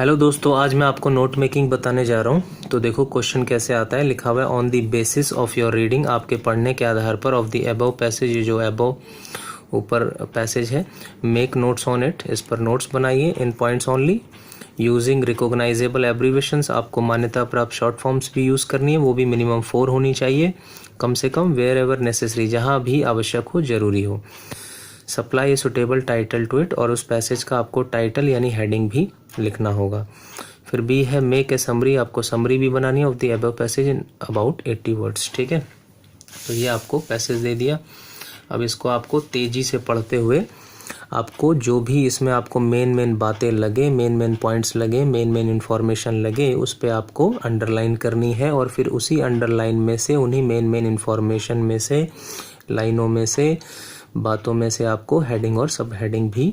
Hello दोस्तों, आज मैं आपको नोट मेकिंग बताने जा रहा हूँ। तो देखो क्वेश्चन कैसे आता है। लिखा हुआ है on the basis of your reading, आपके पढ़ने के आधार पर, ऑफ द अबव पैसेज, ये जो अबव ऊपर पैसेज है, मेक नोट्स ऑन इट, इस पर नोट्स बनाइए in points only, using recognisable abbreviations, आपको मान्यता प्राप्त शॉर्ट फॉर्म्स भी यूज़ करनी है, वो भी मिनिमम 4 होनी चाहिए कम से कम, वेयर एवर नेसेसरी, जहाँ भी आवश्यक हो, जरूरी हो। Supply a suitable title to it, और उस पैसेज का आपको टाइटल यानी हेडिंग भी लिखना होगा। फिर बी है मेक ए समरी, आपको समरी भी बनानी है of the above passage in about 80 words. ठीक है, तो ये आपको पैसेज दे दिया। अब इसको आपको तेजी से पढ़ते हुए आपको जो भी इसमें आपको मेन बातें लगे, मेन पॉइंट्स लगे, मेन इन्फॉर्मेशन लगे, उस पे आपको अंडरलाइन करनी है, और फिर उसी अंडरलाइन में से, उन्हीं मेन इन्फॉर्मेशन में से, लाइनों में से, बातों में से आपको हेडिंग और सब हेडिंग भी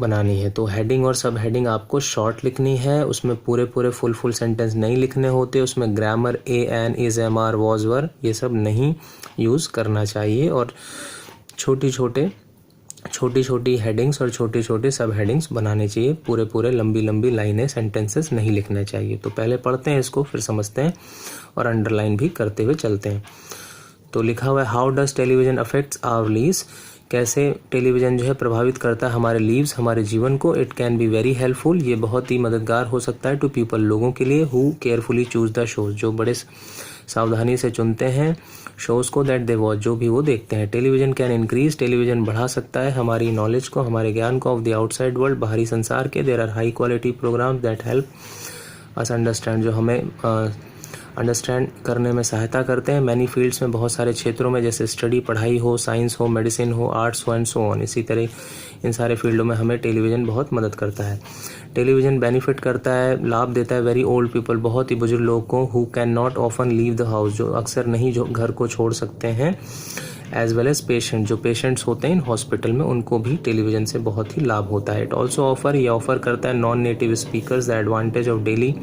बनानी है। तो हेडिंग और सब हेडिंग आपको शॉर्ट लिखनी है, उसमें पूरे फुल सेंटेंस नहीं लिखने होते, उसमें grammar a an is am are was were ये सब नहीं यूज़ करना चाहिए, और छोटी छोटी हेडिंग्स और छोटे सब हेडिंग्स बनाने चाहिए। पूरे लंबी लाइनें, सेंटेंसेस नहीं लिखना चाहिए। तो पहले पढ़ते हैं इसको, फिर समझते हैं और अंडरलाइन भी करते हुए चलते हैं। तो लिखा हुआ है how does television affects our lives, कैसे टेलीविज़न जो है प्रभावित करता है हमारे लीव्स, हमारे जीवन को। It can be very helpful, ये बहुत ही मददगार हो सकता है, टू पीपल, लोगों के लिए, who carefully choose the shows, जो बड़े सावधानी से चुनते हैं शोज़ को, दैट दे वॉच, जो भी वो देखते हैं। टेलीविज़न कैन इंक्रीज, टेलीविज़न बढ़ा सकता है हमारी नॉलेज को, हमारे ज्ञान को, ऑफ द आउटसाइड वर्ल्ड, बाहरी संसार के। There are high quality programmes that help us understand, जो हमें अंडरस्टैंड करने में सहायता करते हैं। मैनी फील्ड्स में, बहुत सारे क्षेत्रों में, जैसे स्टडी, पढ़ाई हो, साइंस हो, मेडिसिन हो, आर्ट्स हो एंड सो ऑन, इसी तरह इन सारे फील्डों में हमें टेलीविज़न बहुत मदद करता है। टेलीविज़न बेनिफिट करता है, लाभ देता है वेरी ओल्ड पीपल, बहुत ही बुजुर्ग लोगों को, who can not often leave the house, जो अक्सर नहीं जो घर को छोड़ सकते हैं, एज वेल एज पेशेंट, जो पेशेंट्स होते हैं हॉस्पिटल में, उनको भी टेलीविज़न से बहुत ही लाभ होता है। इट ऑल्सो ऑफर, ये ऑफर करता है non native speakers the advantage of daily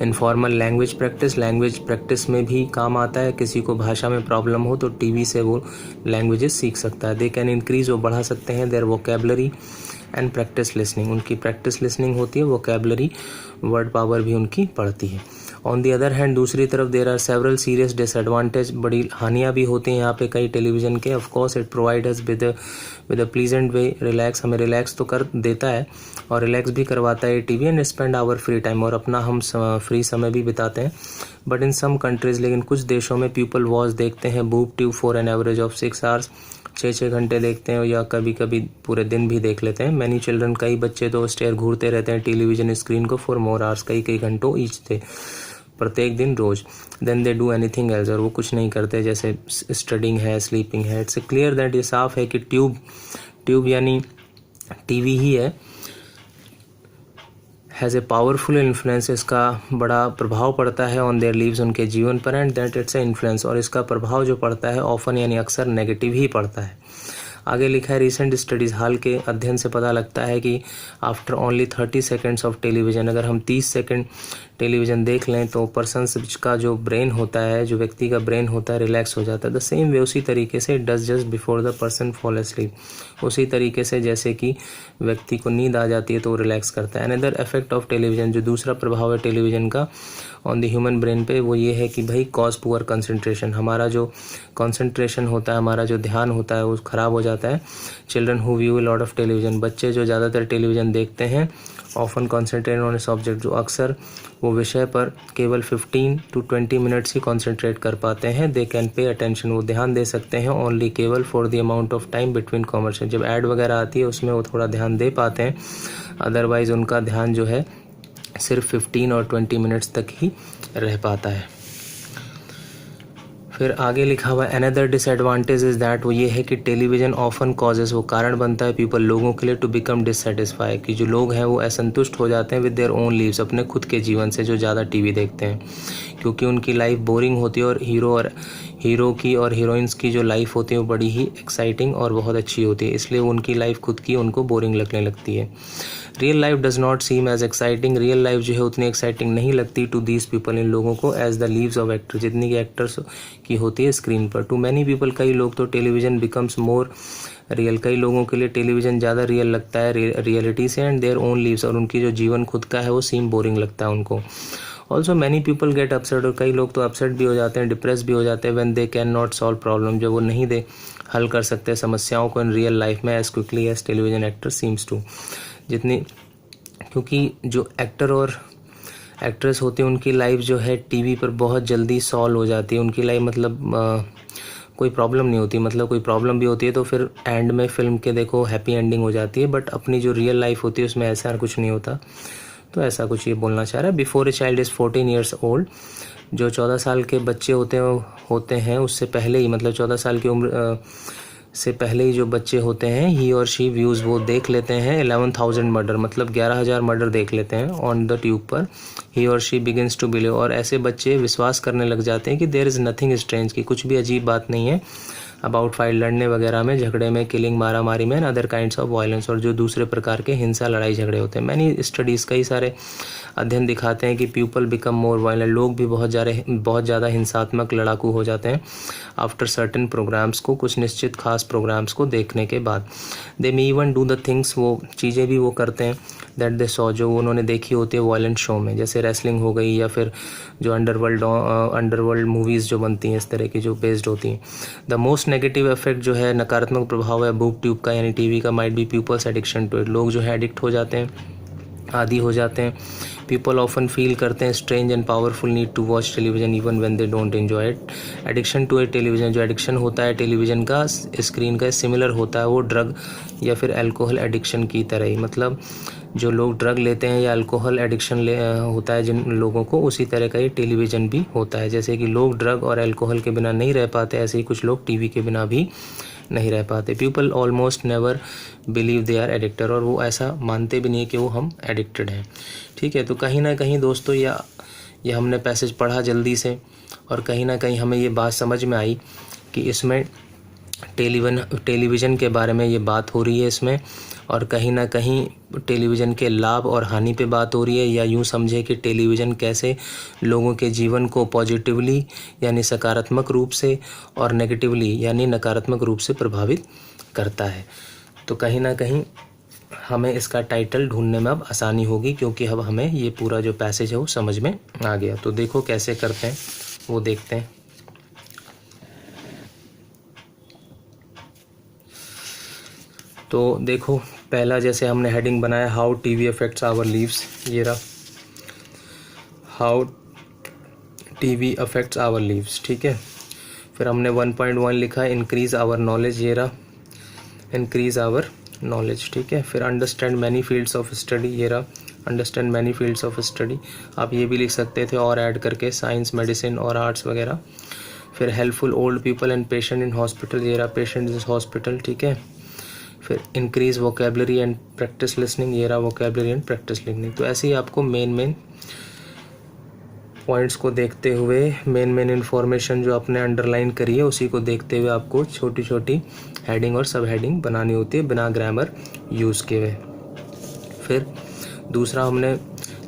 informal language practice में भी काम आता है। किसी को भाषा में प्रॉब्लम हो तो टीवी से वो लैंग्वेजेस सीख सकता है। दे कैन इंक्रीज, वो बढ़ा सकते हैं their vocabulary and practice listening, उनकी प्रैक्टिस लिसनिंग होती है, वोकेबलरी वर्ड पावर भी उनकी बढ़ती है। ऑन दी अदर हैंड, दूसरी तरफ, there are several serious disadvantage, बड़ी हानियाँ भी होती हैं यहाँ पे कई टेलीविज़न के। Of course it provide us with a pleasant way relax, हमें रिलैक्स तो कर देता है और रिलैक्स भी करवाता है TV, and spend our free time, और अपना हम फ्री समय भी बिताते हैं। बट इन सम कंट्रीज, लेकिन कुछ देशों में, पीपल वॉच देखते हैं boob tube for an average of 6 hours, 6 घंटे देखते हैं, या कभी कभी पूरे दिन भी देख लेते हैं। मैनी चिल्ड्रन, कई बच्चे तो स्टेयर घूरते रहते हैं टेलीविजन स्क्रीन को फॉर मोर आवर्स, कई घंटों ईच थे, प्रत्येक दिन, रोज। Then they do anything else, और वो कुछ नहीं करते, जैसे स्टडिंग है, स्लीपिंग है। इट्स क्लियर दैट, ये साफ है कि ट्यूब यानी टीवी ही है, हैज़ ए पावरफुल इन्फ्लुएंस, इसका बड़ा प्रभाव पड़ता है ऑन देयर लीव्स, उनके जीवन पर, and that it's a influence, और इसका प्रभाव जो पड़ता है ऑफन यानी अक्सर नेगेटिव ही पड़ता है। आगे लिखा है रिसेंट स्टडीज़, हाल के अध्ययन से पता लगता है कि after only 30 seconds of television, अगर हम 30 सेकेंड टेलीविज़न देख लें तो पर्सन का जो ब्रेन होता है, जो व्यक्ति का ब्रेन होता है, रिलैक्स हो जाता है। द सेम वे, उसी तरीके से, does just before the person fall asleep, उसी तरीके से जैसे कि व्यक्ति को नींद आ जाती है तो वो रिलैक्स करता है। अनदर इफेक्ट ऑफ टेलीविज़न, जो दूसरा प्रभाव है टेलीविज़न का ऑन द ह्यूमन ब्रेन पे, वो ये है कि भाई कॉज पुअर कंसंट्रेशन, हमारा जो कंसंट्रेशन होता है, हमारा जो ध्यान होता है वो ख़राब हो जाता है। Children who view a lot of television, बच्चे जो ज़्यादातर टेलीविज़न देखते हैं, often concentrate on a subject, जो अक्सर वो विषय पर केवल 15 to 20 मिनट्स ही कॉन्सेंट्रेट कर पाते हैं। दे कैन पे अटेंशन, वो ध्यान दे सकते हैं, ओनली केवल for the amount of time between commercial, जब ऐड वगैरह आती है उसमें वो थोड़ा ध्यान दे पाते हैं, अदरवाइज उनका ध्यान जो है सिर्फ 15 और 20 मिनट्स तक ही रह पाता है। फिर आगे लिखा हुआ अनदर डिसएडवांटेज इज़ दैट, वो ये है कि टेलीविज़न ऑफन कॉजेज, वो कारण बनता है पीपल, लोगों के लिए, टू बिकम डिससेटिस्फाई, कि जो लोग हैं वो असंतुष्ट हो जाते हैं विद देयर ओन लीव्स, अपने खुद के जीवन से, जो ज़्यादा टीवी देखते हैं, क्योंकि उनकी लाइफ बोरिंग होती है, और हीरो की और हीरोइंस की जो लाइफ होती है वो बड़ी ही एक्साइटिंग और बहुत अच्छी होती है, इसलिए उनकी लाइफ खुद की उनको बोरिंग लगने लगती है। Real life does not seem as exciting, real life जो है उतनी एक्साइटिंग नहीं लगती टू दीज पीपल, इन लोगों को, as the lives of actor, जितनी की एक्टर्स की होती है स्क्रीन पर। टू मैनी पीपल, कई लोग तो टेलीविज़न बिकम्स मोर रियल। कई लोगों के लिए टेलीविज़न ज़्यादा रियल लगता है रियलिटी से, एंड देयर ओन लीव्स, और उनकी जो जीवन खुद का है वो सीम बोरिंग लगता है उनको। Also many people get upset, और कई लोग तो अपसेट भी हो जाते हैं, डिप्रेस भी हो जाते हैं when they can not solve problem, जब वो नहीं दे हल कर सकते समस्याओं को इन रियल लाइफ में as quickly as television actor seems to. जितनी, क्योंकि जो एक्टर और एक्ट्रेस होती है उनकी लाइफ जो है टीवी पर बहुत जल्दी सॉल्व हो जाती है। उनकी लाइफ मतलब कोई प्रॉब्लम नहीं होती, मतलब कोई प्रॉब्लम भी होती है तो फिर एंड में फिल्म के देखो हैप्पी एंडिंग हो जाती है, बट अपनी जो रियल लाइफ होती है उसमें ऐसा कुछ नहीं होता। तो ऐसा कुछ ये बोलना चाह रहा है। Before a child is 14 years old, जो 14 साल के बच्चे होते हैं उससे पहले ही, मतलब 14 साल की उम्र से पहले ही जो बच्चे होते हैं, ही और शी व्यूज़ वो देख लेते हैं 11,000 मर्डर, मतलब 11,000 मर्डर देख लेते हैं ऑन द ट्यूब पर। ही और शी बिगिंस टू बिलीव, और ऐसे बच्चे विश्वास करने लग जाते हैं कि देयर इज़ नथिंग स्ट्रेंज, कि कुछ भी अजीब बात नहीं है अबाउट फाइट, लड़ने वगैरह में, झगड़े में, किलिंग, मारा मारी में, and other kinds of violence, और जो दूसरे प्रकार के हिंसा लड़ाई झगड़े होते हैं। मैनी स्टडीज़, कई सारे अध्ययन दिखाते हैं कि पीपल बिकम मोर वायलेंट, लोग भी बहुत ज़्यादा हिंसात्मक लड़ाकू हो जाते हैं आफ्टर सर्टेन प्रोग्राम्स को, कुछ निश्चित खास प्रोग्राम्स को देखने के बाद। They may even do the things, वो चीज़ें भी वो करते हैं दैट दे सॉ, जो उन्होंने देखी होती है वायलेंट शो में, जैसे रेसलिंग हो गई, या फिर जो अंडरवर्ल्ड मूवीज़ जो बनती हैं इस तरह की जो बेस्ड होती हैं। द मोस्ट नेगेटिव इफेक्ट जो है, नकारात्मक प्रभाव है बूब ट्यूब का यानी टीवी का, might be people's addiction to it, लोग जो है एडिक्ट हो जाते हैं, आदी हो जाते हैं। पीपल ऑफन फील करते हैं strange and powerful need to watch television even when they don't enjoy it. Addiction to a television, जो एडिक्शन होता है टेलीविजन का, स्क्रीन का, सिमिलर होता है वो ड्रग या फिर अल्कोहल एडिक्शन की तरह ही, मतलब जो लोग ड्रग लेते हैं या अल्कोहल एडिक्शन होता है जिन लोगों को, उसी तरह का ये टेलीविज़न भी होता है। जैसे कि लोग ड्रग और अल्कोहल के बिना नहीं रह पाते, ऐसे ही कुछ लोग टीवी के बिना भी नहीं रह पाते। People almost never believe they are addicted, और वो ऐसा मानते भी नहीं कि वो हम एडिक्टेड हैं। ठीक है, तो कहीं ना कहीं दोस्तों ये हमने पैसेज पढ़ा जल्दी से, और कहीं ना कहीं हमें ये बात समझ में आई कि इसमें टेलीविज़न के बारे में ये बात हो रही है इसमें, और कहीं ना कहीं टेलीविज़न के लाभ और हानि पे बात हो रही है, या यूँ समझे कि टेलीविज़न कैसे लोगों के जीवन को पॉजिटिवली यानी सकारात्मक रूप से, और नेगेटिवली यानी नकारात्मक रूप से प्रभावित करता है। तो कहीं ना कहीं हमें इसका टाइटल ढूंढने में अब आसानी होगी, क्योंकि अब हमें ये पूरा जो पैसेज है वो समझ में आ गया। तो देखो कैसे करते हैं वो देखते हैं। तो देखो पहला जैसे हमने हेडिंग बनाया, how TV affects our lives, ये रहा, how TV affects our lives. ठीक है, फिर हमने 1.1 लिखा है, इंक्रीज आवर नॉलेज, ये रहा, इंक्रीज आवर नॉलेज। ठीक है, फिर understand many fields of study, ये रहा, understand many fields of study. आप ये भी लिख सकते थे और ऐड करके, साइंस, मेडिसिन और आर्ट्स वगैरह। फिर helpful old people and patient in hospital, ये रहा, पेशेंट इन हॉस्पिटल। ठीक है, फिर increase vocabulary and practice listening, ये रहा, वोकेबलरी एंड प्रैक्टिस लिसनिंग। तो ऐसे ही आपको मेन पॉइंट्स को देखते हुए, मेन इन्फॉर्मेशन जो आपने अंडरलाइन करी है उसी को देखते हुए आपको छोटी छोटी हेडिंग और सब हेडिंग बनानी होती है बिना ग्रामर यूज़ किए हुए। फिर दूसरा हमने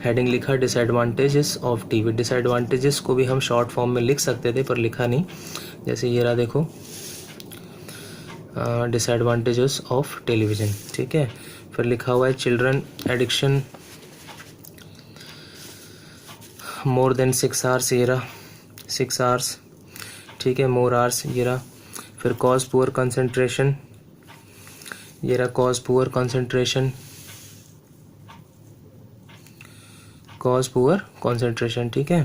हेडिंग लिखा, डिसएडवांटेजेस ऑफ टीवी। डिसएडवांटेजेस को भी हम शॉर्ट फॉर्म में लिख सकते थे पर लिखा नहीं, जैसे ये रहा देखो, डिसएडवांटेजेस ऑफ टेलीविज़न। ठीक है, फिर लिखा हुआ है children addiction more than 6 hours, ये रहा, 6 आवर्स। ठीक है, मोर आवर्स, ये रहा। फिर कॉज पुअर कंसंट्रेशन, ये रहा, cause poor concentration, cause poor concentration. ठीक है,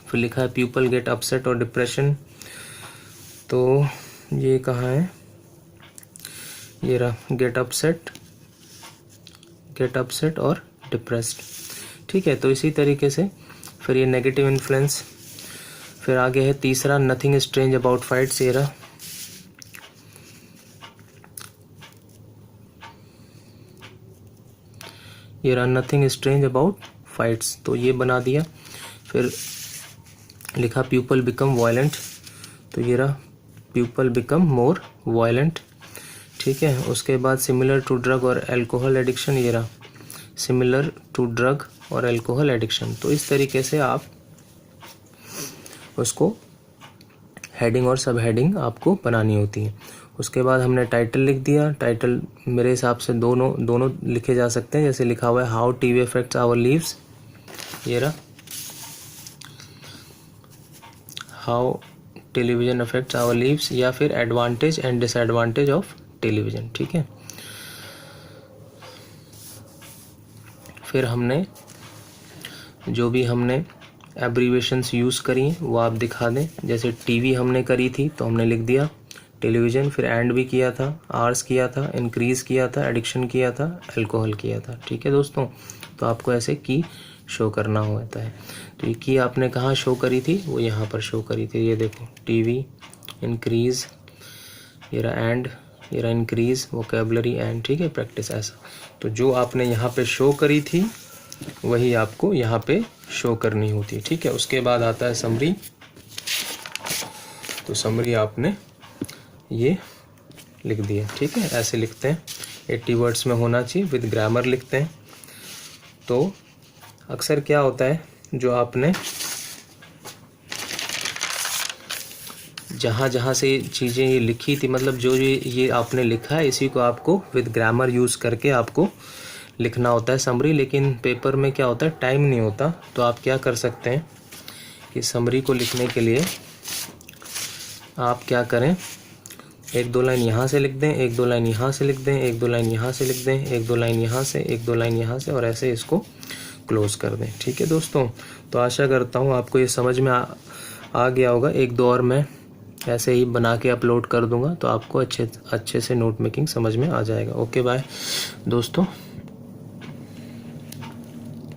फिर लिखा है पीपल गेट अपसेट और डिप्रेशन, तो ये कहाँ है, ये रहा, गेट अपसेट और डिप्रेस्ड। ठीक है, तो इसी तरीके से फिर ये नेगेटिव इन्फ्लुएंस। फिर आगे है तीसरा, नथिंग स्ट्रेंज अबाउट फाइट्स, ये रहा, नथिंग स्ट्रेंज अबाउट फाइट्स, तो ये बना दिया। फिर लिखा पीपल बिकम वायलेंट, तो ये रहा, पीपल बिकम मोर वायलेंट। ठीक है, उसके बाद सिमिलर टू ड्रग और अल्कोहल एडिक्शन, ये रहा, सिमिलर टू ड्रग और अल्कोहल एडिक्शन। तो इस तरीके से आप उसको हेडिंग और सब हेडिंग आपको बनानी होती है। उसके बाद हमने टाइटल लिख दिया। टाइटल मेरे हिसाब से दोनों लिखे जा सकते हैं, जैसे लिखा हुआ है how TV affects our lives, ये रहा, how television affects our lives, या फिर advantage and disadvantage of television. ठीक है, फिर हमने जो भी हमने एब्रीवेशंस यूज़ करी वो आप दिखा दें। जैसे टीवी हमने करी थी तो हमने लिख दिया टेलीविज़न, फिर एंड भी किया था, आर्स किया था, इंक्रीज़ किया था, एडिक्शन किया था, अल्कोहल किया था। ठीक है दोस्तों, तो आपको ऐसे की शो करना होता है। तो ये की आपने कहाँ शो करी थी, वो यहाँ पर शो करी थी। ये देखो टीवी, इंक्रीज़, ये रहा एंड, ये रहा इंक्रीज़, वोकैबुलरी एंड। ठीक है, प्रैक्टिस ऐसा। तो जो आपने यहाँ पे शो करी थी वही आपको यहाँ पे शो करनी होती है। ठीक है, उसके बाद आता है समरी। तो समरी आपने ये लिख दिया। ठीक है, ऐसे लिखते हैं, 80 वर्ड्स में होना चाहिए, विद ग्रामर लिखते हैं। तो अक्सर क्या होता है, जो आपने जहाँ जहाँ से चीज़ें ये लिखी थी, मतलब जो ये आपने लिखा है, इसी को आपको विद ग्रामर यूज़ करके आपको लिखना होता है समरी। लेकिन पेपर में क्या होता है, टाइम नहीं होता। तो आप क्या कर सकते हैं कि समरी को लिखने के लिए आप क्या करें, 1-2 लाइन यहाँ से लिख दें, 1-2 लाइन यहाँ से लिख दें, 1-2 लाइन यहाँ से लिख दें, 1-2 लाइन यहाँ से, 1-2 लाइन यहाँ से, और ऐसे इसको क्लोज कर दें। ठीक है दोस्तों, तो आशा करता हूँ आपको ये समझ में आ गया होगा। 1-2 और मैं ऐसे ही बना के अपलोड कर दूंगा, तो आपको अच्छे से नोट मेकिंग समझ में आ जाएगा। ओके बाय दोस्तों।